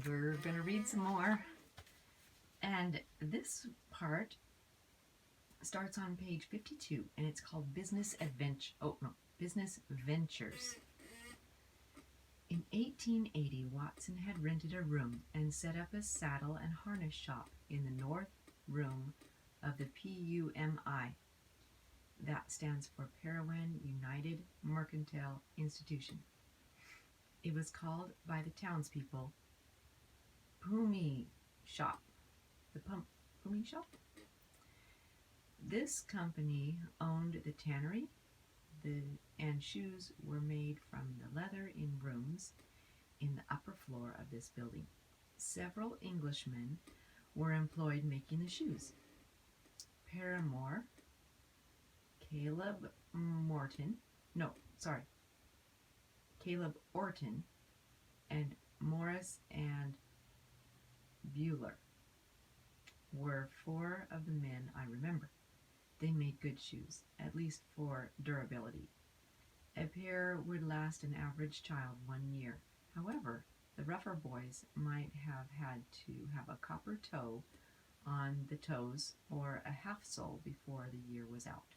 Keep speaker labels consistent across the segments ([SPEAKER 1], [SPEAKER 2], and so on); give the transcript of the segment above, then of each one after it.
[SPEAKER 1] We're going to read some more. And this part starts on page 52, and it's called Business Adventure. Oh, no, Business Ventures. In 1880, Watson had rented a room and set up a saddle and harness shop in the north room of the PUMI. That stands for Parowan United Mercantile Institution. It was called by the townspeople Pumi Shop. The Pumi Shop? This company owned the tannery, and shoes were made from the leather in rooms in the upper floor of this building. Several Englishmen were employed making the shoes. Paramore, Caleb Orton, and Morris and Bueller were four of the men I remember. They made good shoes, at least for durability. A pair would last an average child 1 year. However, the rougher boys might have had to have a copper toe on the toes or a half sole before the year was out.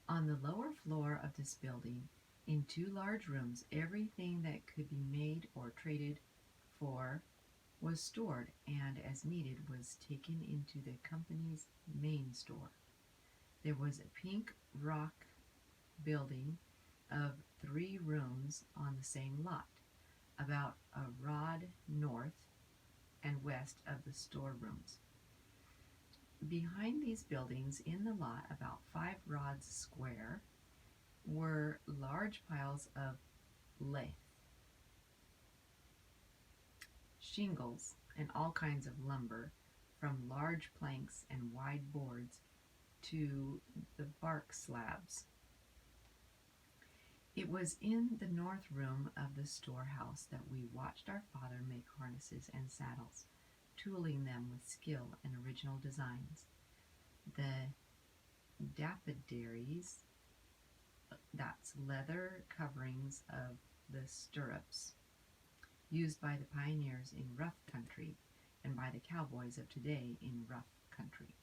[SPEAKER 1] On the lower floor of this building, in two large rooms, everything that could be made or traded for was stored, and as needed was taken into the company's main store. There was a pink rock building of 3 rooms on the same lot, about a rod north and west of the storerooms. Behind these buildings in the lot, about 5 rods square, were large piles of lath, shingles, and all kinds of lumber, from large planks and wide boards to the bark slabs. It was in the north room of the storehouse that we watched our father make harnesses and saddles, tooling them with skill and original designs. The dapidaries, that's leather coverings of the stirrups, used by the pioneers in rough country and by the cowboys of today in rough country,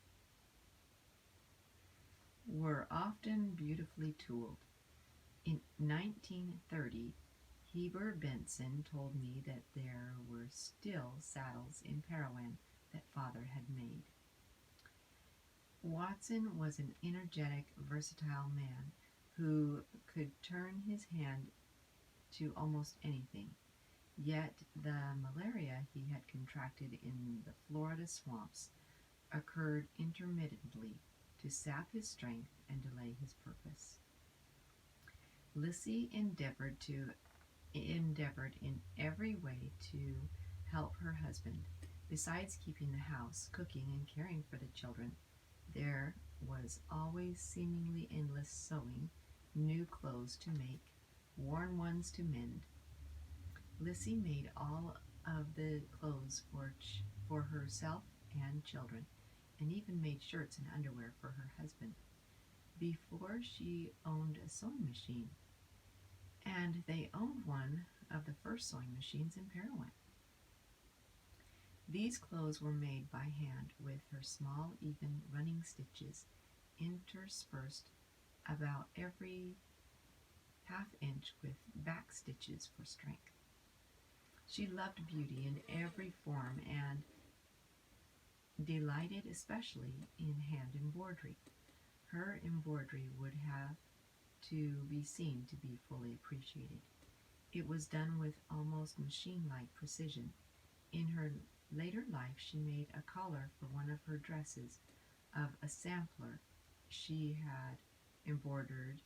[SPEAKER 1] were often beautifully tooled. In 1930, Heber Benson told me that there were still saddles in Parowan that father had made. Watson was an energetic, versatile man who could turn his hand to almost anything. Yet the malaria he had contracted in the Florida swamps occurred intermittently to sap his strength and delay his purpose. Lissy endeavored in every way to help her husband. Besides keeping the house, cooking, and caring for the children, there was always seemingly endless sewing, new clothes to make, worn ones to mend. Lissy made all of the clothes for herself and children, and even made shirts and underwear for her husband, before she owned a sewing machine. And they owned one of the first sewing machines in Parowan. These clothes were made by hand with her small, even running stitches interspersed about every half inch with back stitches for strength. She loved beauty in every form and delighted especially in hand embroidery. Her embroidery would have to be seen to be fully appreciated. It was done with almost machine-like precision. In her later life, she made a collar for one of her dresses of a sampler she had embroidered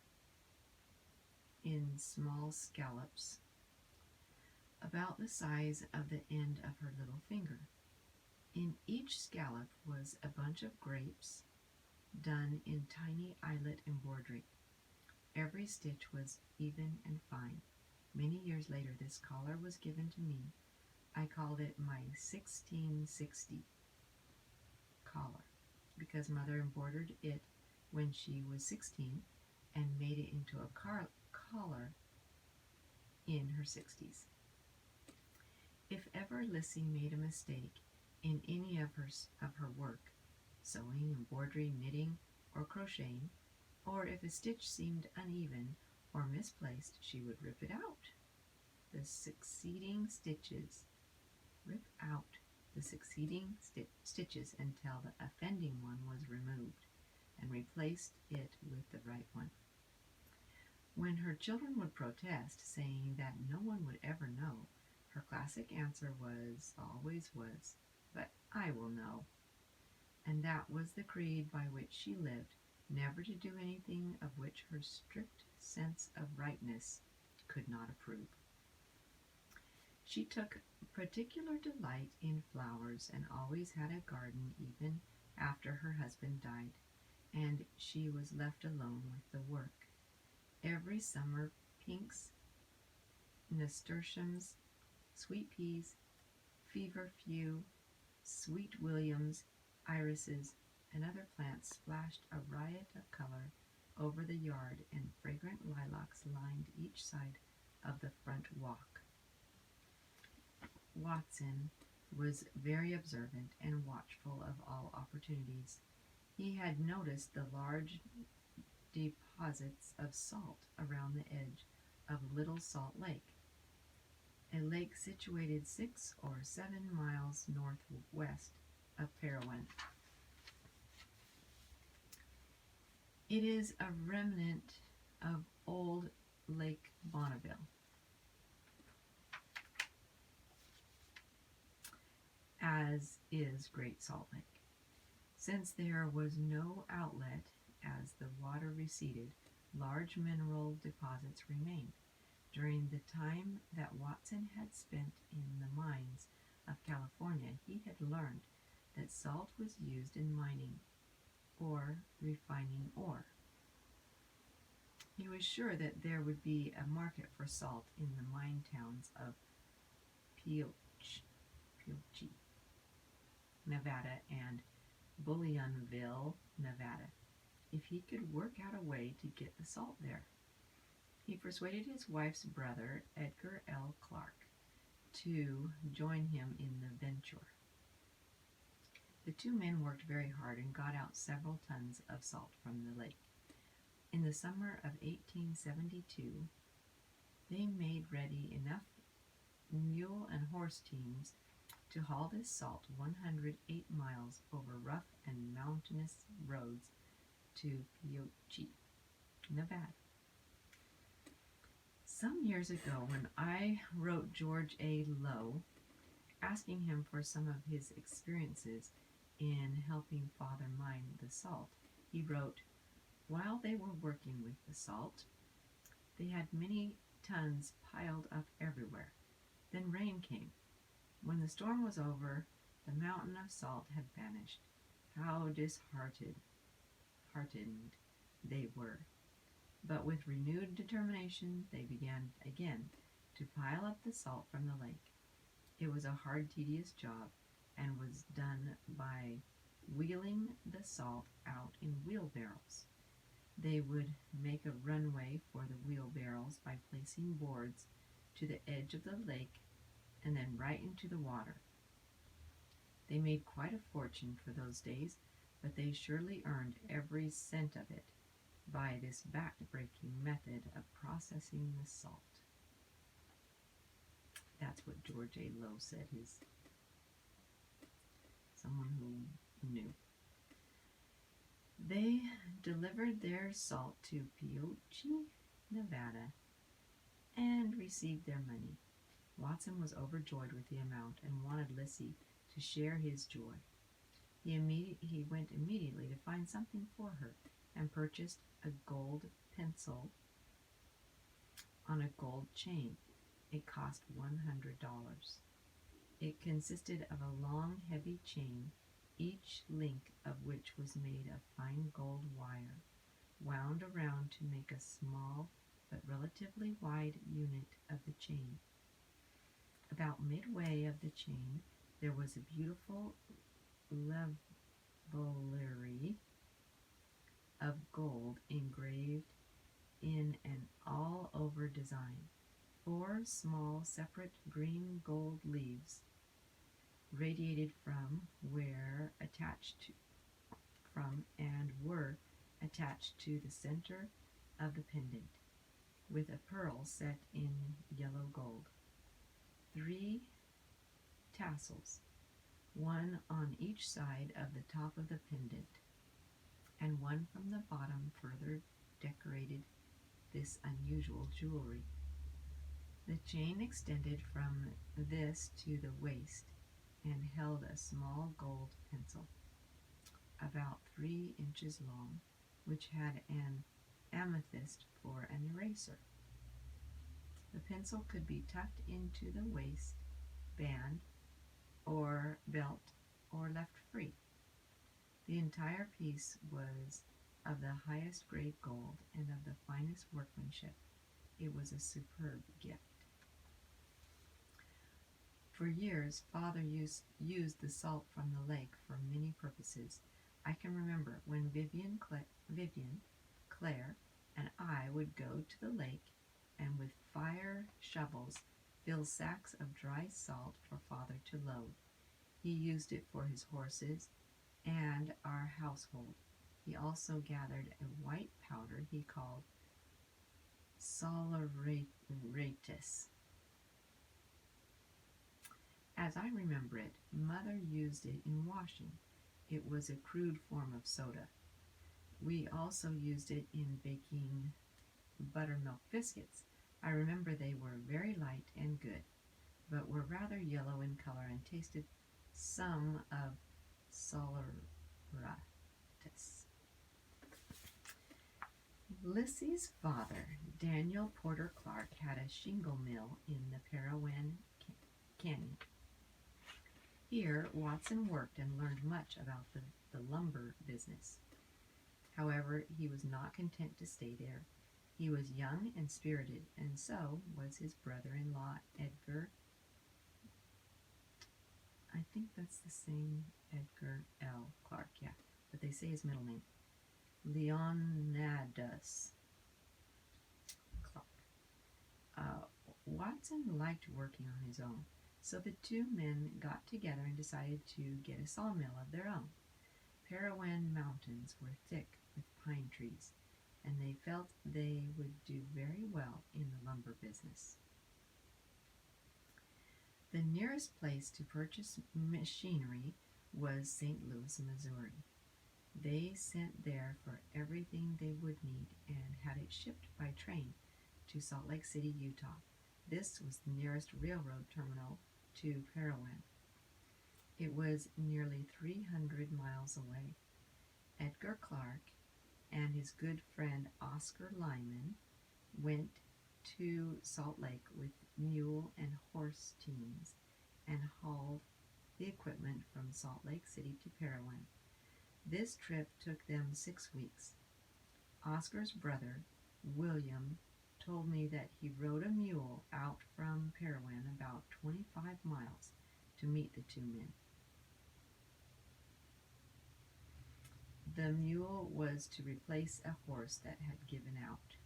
[SPEAKER 1] in small scallops about the size of the end of her little finger. In each scallop was a bunch of grapes done in tiny eyelet embroidery. Every stitch was even and fine. Many years later, this collar was given to me. I called it my 1660 collar because Mother embroidered it when she was 16 and made it into a collar in her 60s. If ever Lissy made a mistake in any of her work, sewing, embroidery, knitting, or crocheting, or if a stitch seemed uneven or misplaced, she would rip it out. The succeeding stitches Rip out the succeeding stitches until the offending one was removed, and replaced it with the right one. When her children would protest, saying that no one would ever know, her classic answer always was, "But I will know." And that was the creed by which she lived, never to do anything of which her strict sense of rightness could not approve. She took particular delight in flowers, and always had a garden even after her husband died, and she was left alone with the work. Every summer, pinks, nasturtiums, sweet peas, feverfew, sweet williams, irises, and other plants splashed a riot of color over the yard, and fragrant lilacs lined each side of the front walk. Watson was very observant and watchful of all opportunities. He had noticed the large deposits of salt around the edge of Little Salt Lake, a lake situated 6 or 7 miles northwest of Parowan. It is a remnant of old Lake Bonneville, as is Great Salt Lake. Since there was no outlet as the water receded, large mineral deposits remained. During the time that Watson had spent in the mines of California, he had learned that salt was used in mining or refining ore. He was sure that there would be a market for salt in the mine towns of Pioche, Nevada, and Bullionville, Nevada, if he could work out a way to get the salt there. He persuaded his wife's brother, Edgar L. Clark, to join him in the venture. The two men worked very hard and got out several tons of salt from the lake. In the summer of 1872, they made ready enough mule and horse teams to haul this salt 108 miles over rough and mountainous roads to Pioche, Nevada. Some years ago, when I wrote George A. Lowe, asking him for some of his experiences in helping Father mine the salt, he wrote, "While they were working with the salt, they had many tons piled up everywhere. Then rain came. When the storm was over, the mountain of salt had vanished. How disheartened they were. But with renewed determination, they began again to pile up the salt from the lake. It was a hard, tedious job, and was done by wheeling the salt out in wheelbarrows. They would make a runway for the wheelbarrows by placing boards to the edge of the lake and then right into the water. They made quite a fortune for those days, but they surely earned every cent of it by this back-breaking method of processing the salt." That's what George A. Lowe said, someone who knew. They delivered their salt to Pioche, Nevada, and received their money. Watson was overjoyed with the amount and wanted Lissy to share his joy. He went immediately to find something for her and purchased a gold pencil on a gold chain. It cost $100. It consisted of a long, heavy chain, each link of which was made of fine gold wire, wound around to make a small but relatively wide unit of the chain. About midway of the chain, there was a beautiful levellary of gold engraved in an all-over design. 4 small separate green gold leaves radiated from and were attached to the center of the pendant, with a pearl set in yellow gold. 3 tassels, one on each side of the top of the pendant, and one from the bottom further decorated this unusual jewelry. The chain extended from this to the waist and held a small gold pencil, about 3 inches long, which had an amethyst for an eraser. The pencil could be tucked into the waist band or belt or left free. The entire piece was of the highest grade gold and of the finest workmanship. It was a superb gift. For years, Father used the salt from the lake for many purposes. I can remember when Vivian, Claire, and I would go to the lake and with fire shovels fill sacks of dry salt for Father to load. He used it for his horses and our household. He also gathered a white powder he called saleratus. As I remember it, Mother used it in washing. It was a crude form of soda. We also used it in baking buttermilk biscuits. I remember they were very light and good, but were rather yellow in color and tasted some of saleratus. Lissy's father, Daniel Porter Clark, had a shingle mill in the Parowan Canyon. Here, Watson worked and learned much about the lumber business. However, he was not content to stay there. He was young and spirited, and so was his brother-in-law, Edgar. I think that's the same Edgar L. Clark, yeah, but they say his middle name. Leonidas Clark. Watson liked working on his own, so the two men got together and decided to get a sawmill of their own. Parowan mountains were thick with pine trees, and they felt they would do very well in the lumber business. The nearest place to purchase machinery was St. Louis, Missouri. They sent there for everything they would need and had it shipped by train to Salt Lake City, Utah. This was the nearest railroad terminal to Parowan. It was nearly 300 miles away. Edgar Clark and his good friend Oscar Lyman went to Salt Lake with mule and horse teams and hauled the equipment from Salt Lake City to Parowan. This trip took them 6 weeks. Oscar's brother, William, told me that he rode a mule out from Parowan about 25 miles to meet the two men. The mule was to replace a horse that had given out.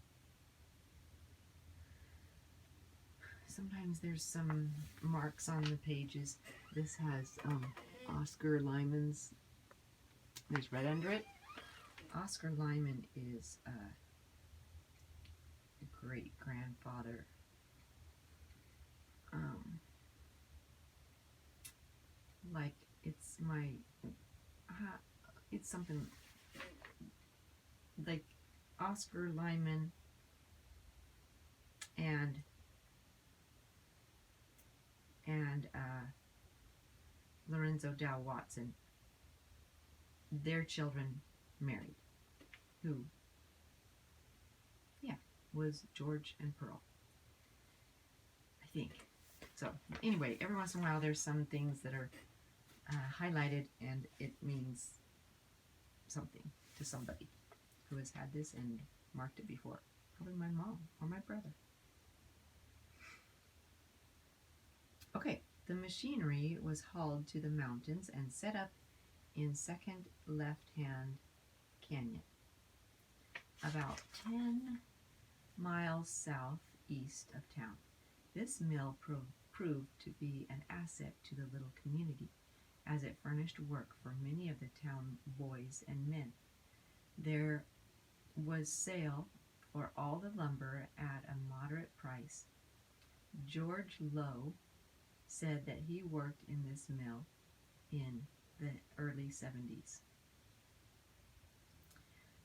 [SPEAKER 1] Sometimes there's some marks on the pages. This has Oscar Lyman's, there's red under it. Oscar Lyman is a great-grandfather. Like it's my, it's something like Oscar Lyman and Lorenzo Dow Watson, their children married, who, yeah, was George and Pearl, I think. So anyway, every once in a while there's some things that are highlighted and it means something to somebody who has had this and marked it before. Probably my mom or my brother. Okay, the machinery was hauled to the mountains and set up in second left-hand canyon, about 10 miles southeast of town. This mill proved to be an asset to the little community, as it furnished work for many of the town boys and men. There was sale for all the lumber at a moderate price. George Lowe said that he worked in this mill in the early 70s.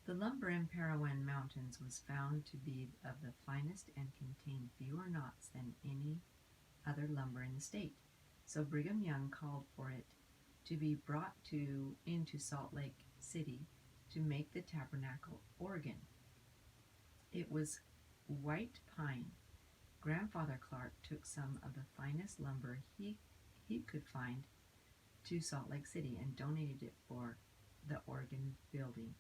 [SPEAKER 1] The lumber in Parowan Mountains was found to be of the finest and contained fewer knots than any other lumber in the state. So Brigham Young called for it to be brought into Salt Lake City to make the tabernacle organ. It was white pine. Grandfather Clark took some of the finest lumber he could find to Salt Lake City and donated it for the organ building.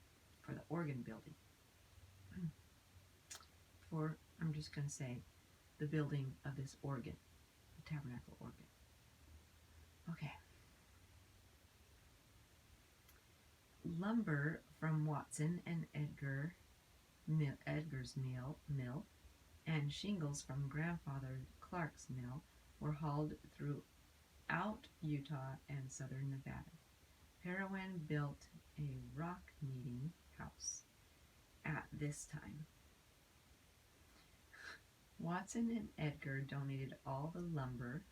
[SPEAKER 1] I'm just going to say, the building of this organ, the tabernacle organ. Okay. Lumber from Watson and Edgar's mill and shingles from Grandfather Clark's mill were hauled throughout Utah and southern Nevada. Parowan built a rock meeting house at this time. Watson and Edgar donated all the lumber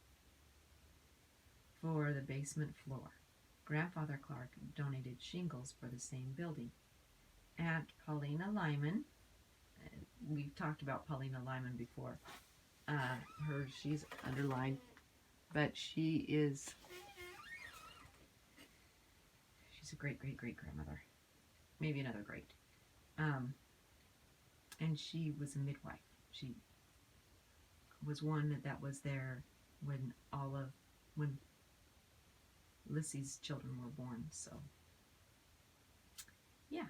[SPEAKER 1] for the basement floor. Grandfather Clark donated shingles for the same building. Aunt Paulina Lyman, we've talked about Paulina Lyman before. She's underlined, but she's a great grandmother, maybe another great. And she was a midwife. She was one that was there when Lissy's children were born. So, yeah.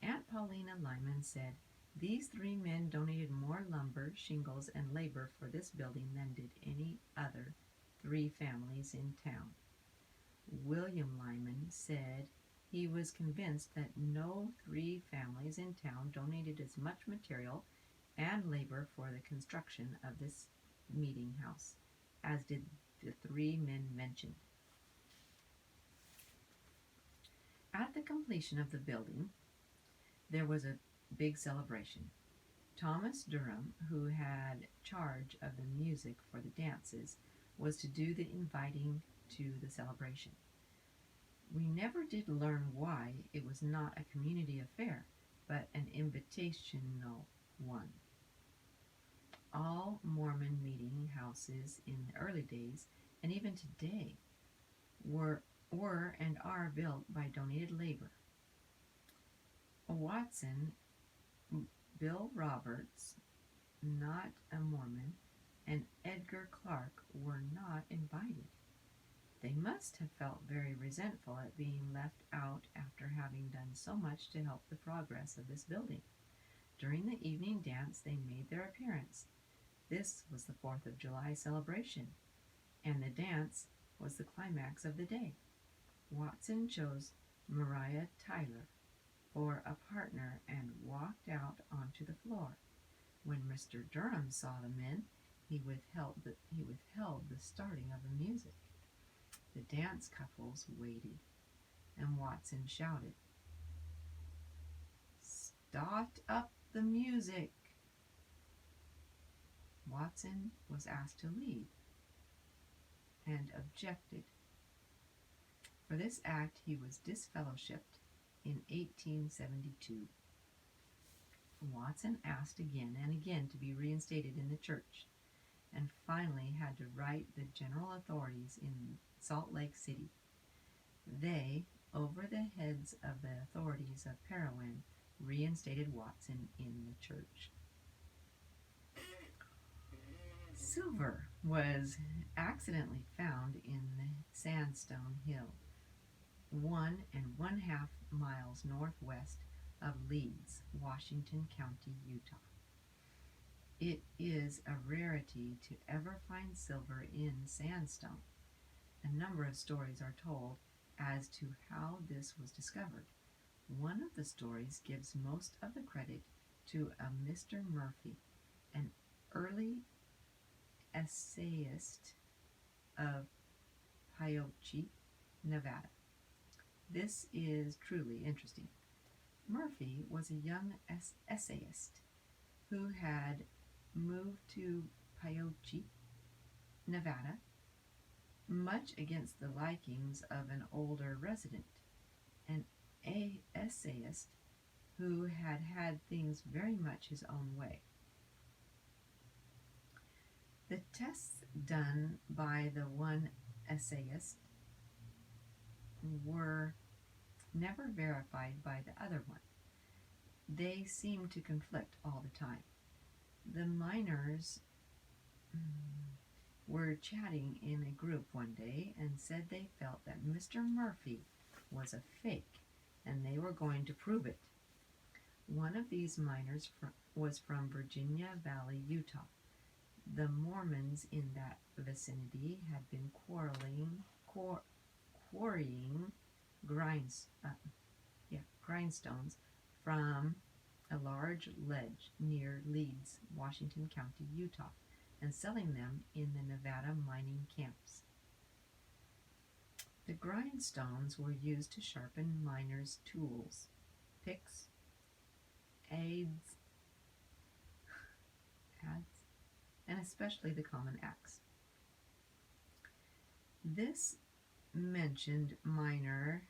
[SPEAKER 1] Aunt Paulina Lyman said, "These 3 men donated more lumber, shingles, and labor for this building than did any other 3 families in town." William Lyman said he was convinced that no 3 families in town donated as much material and labor for the construction of this meeting house as did the 3 men mentioned. At the completion of the building, there was a big celebration. Thomas Durham, who had charge of the music for the dances, was to do the inviting to the celebration. We never did learn why it was not a community affair, but an invitational one. All Mormon meeting houses in the early days, and even today, were and are built by donated labor. Watson, Bill Roberts, not a Mormon, and Edgar Clark were not invited. They must have felt very resentful at being left out after having done so much to help the progress of this building. During the evening dance, they made their appearance. This was the 4th of July celebration, and the dance was the climax of the day. Watson chose Mariah Tyler for a partner and walked out onto the floor. When Mr. Durham saw the men, he withheld the starting of the music. The dance couples waited, and Watson shouted, "Start up the music!" Watson was asked to leave and objected. For this act, he was disfellowshipped in 1872. Watson asked again and again to be reinstated in the church, and finally had to write the general authorities in Salt Lake City. They, over the heads of the authorities of Parowan, reinstated Watson in the church. Silver was accidentally found in the Sandstone Hill, 1½ miles northwest of Leeds, Washington County, Utah. It is a rarity to ever find silver in sandstone. A number of stories are told as to how this was discovered. One of the stories gives most of the credit to a Mr. Murphy, an essayist of Paochi, Nevada. This is truly interesting. Murphy was a young essayist who had moved to Paochi, Nevada, much against the likings of an older resident, an essayist who had had things very much his own way. The tests done by the one essayist were never verified by the other one. They seemed to conflict all the time. The miners were chatting in a group one day and said they felt that Mr. Murphy was a fake and they were going to prove it. One of these miners was from Virginia Valley, Utah. The Mormons in that vicinity had been quarrying grindstones from a large ledge near Leeds, Washington County, Utah, and selling them in the Nevada mining camps. The grindstones were used to sharpen miners' tools, picks, adze, and especially the common axe. This mentioned miner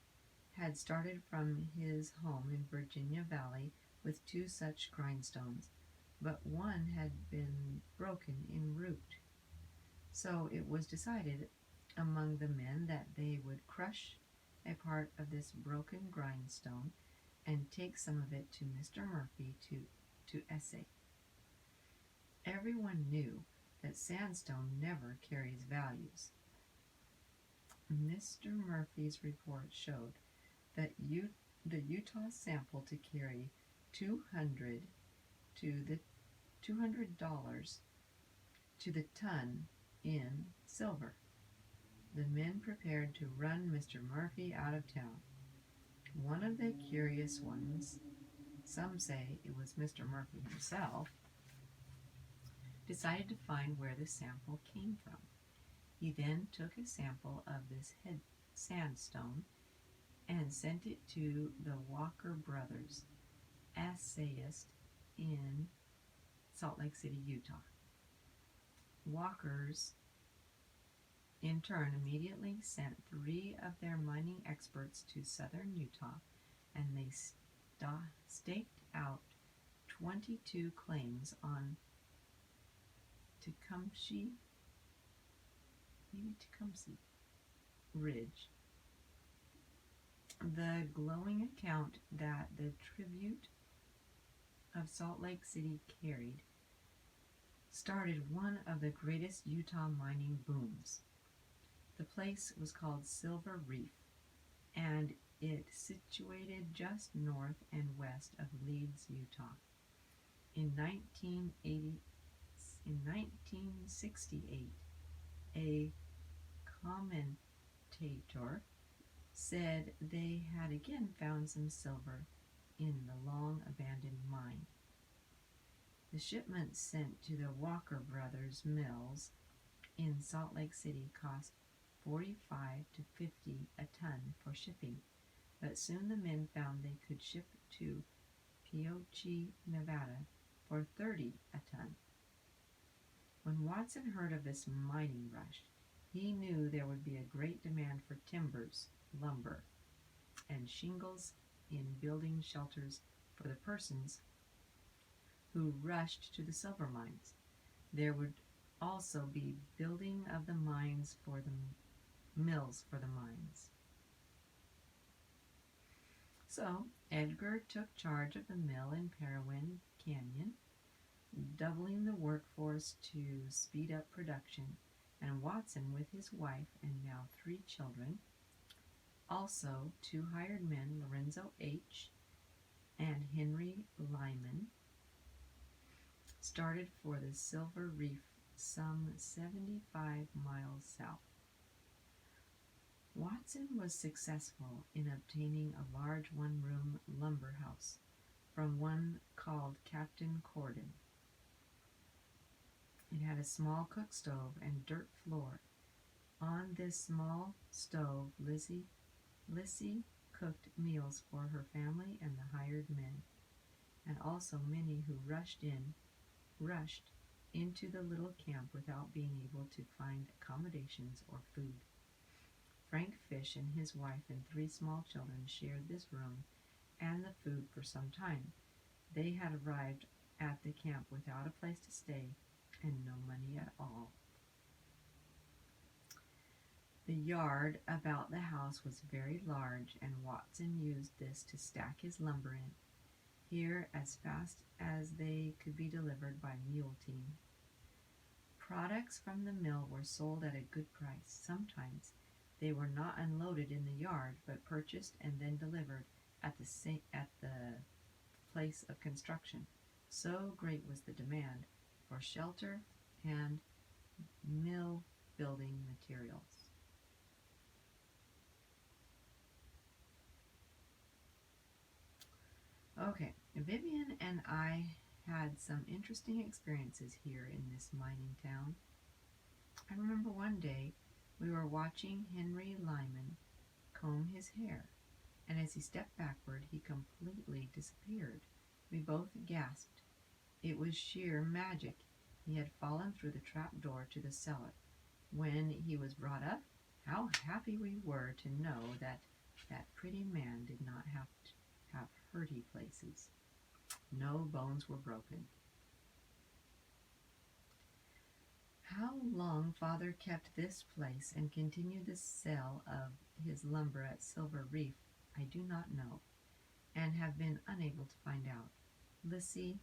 [SPEAKER 1] had started from his home in Virginia Valley with 2 such grindstones, but one had been broken en route. So it was decided among the men that they would crush a part of this broken grindstone and take some of it to Mr. Murphy to essay. Everyone knew that sandstone never carries values. Mr. Murphy's report showed that the Utah sample to carry $200 to the ton in silver. The men prepared to run Mr. Murphy out of town. One of the curious ones, some say it was Mr. Murphy himself, decided to find where the sample came from. He then took a sample of this sandstone and sent it to the Walker brothers, essayist in Salt Lake City, Utah. Walkers, in turn, immediately sent 3 of their mining experts to southern Utah, and they staked out 22 claims on Tecumseh Ridge. The glowing account that the Tribute of Salt Lake City carried started one of the greatest Utah mining booms. The place was called Silver Reef, and it situated just north and west of Leeds, Utah. In 1968, a commentator said they had again found some silver in the long-abandoned mine. The shipment sent to the Walker Brothers mills in Salt Lake City cost $45 to $50 a ton for shipping, but soon the men found they could ship to Paochi, Nevada for $30 a ton. When Watson heard of this mining rush, he knew there would be a great demand for timbers, lumber, and shingles in building shelters for the persons who rushed to the silver mines. There would also be building of the mines for the mills for the mines. So Edgar took charge of the mill in Parowan Canyon, doubling the workforce to speed up production, and Watson, with his wife and now 3 children, also 2 hired men, Lorenzo H. and Henry Lyman, started for the Silver Reef some 75 miles south. Watson was successful in obtaining a large 1-room lumber house from one called Captain Corden. It had a small cook stove and dirt floor. On this small stove, Lissy cooked meals for her family and the hired men, and also many who rushed into the little camp without being able to find accommodations or food. Frank Fish and his wife and 3 small children shared this room and the food for some time. They had arrived at the camp without a place to stay and no money at all. The yard about the house was very large, and Watson used this to stack his lumber in here as fast as they could be delivered by mule team. Products from the mill were sold at a good price. Sometimes they were not unloaded in the yard, but purchased and then delivered at the place of construction. So great was the demand for shelter and mill building materials. Okay, Vivian and I had some interesting experiences here in this mining town. I remember one day we were watching Henry Lyman comb his hair, and as he stepped backward, he completely disappeared. We both gasped. It was sheer magic. He had fallen through the trap door to the cellar. When he was brought up, how happy we were to know that that pretty man did not have hurty places. No bones were broken. How long Father kept this place and continued the sale of his lumber at Silver Reef, I do not know, and have been unable to find out. Lissy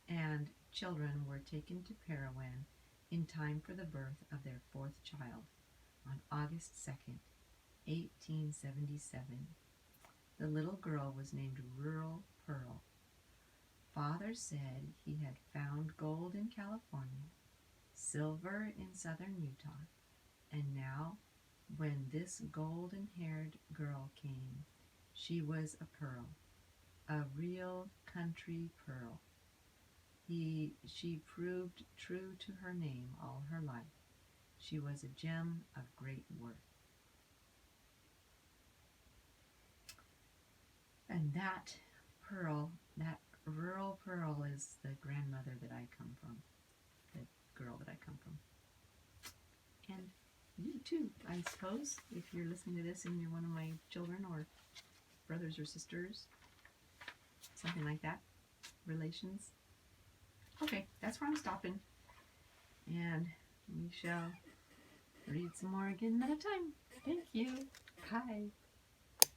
[SPEAKER 1] and children were taken to Parowan in time for the birth of their 4th child on August 2nd, 1877. The little girl was named Rural Pearl. Father said he had found gold in California, silver in southern Utah, and now, when this golden-haired girl came, she was a pearl, a real country pearl. She proved true to her name all her life. She was a gem of great worth. And that pearl, that rural pearl, is the grandmother that I come from, the girl that I come from. And you too, I suppose, if you're listening to this and you're one of my children or brothers or sisters, something like that, relations. Okay, that's where I'm stopping. And we shall read some more again another time. Thank you. Bye.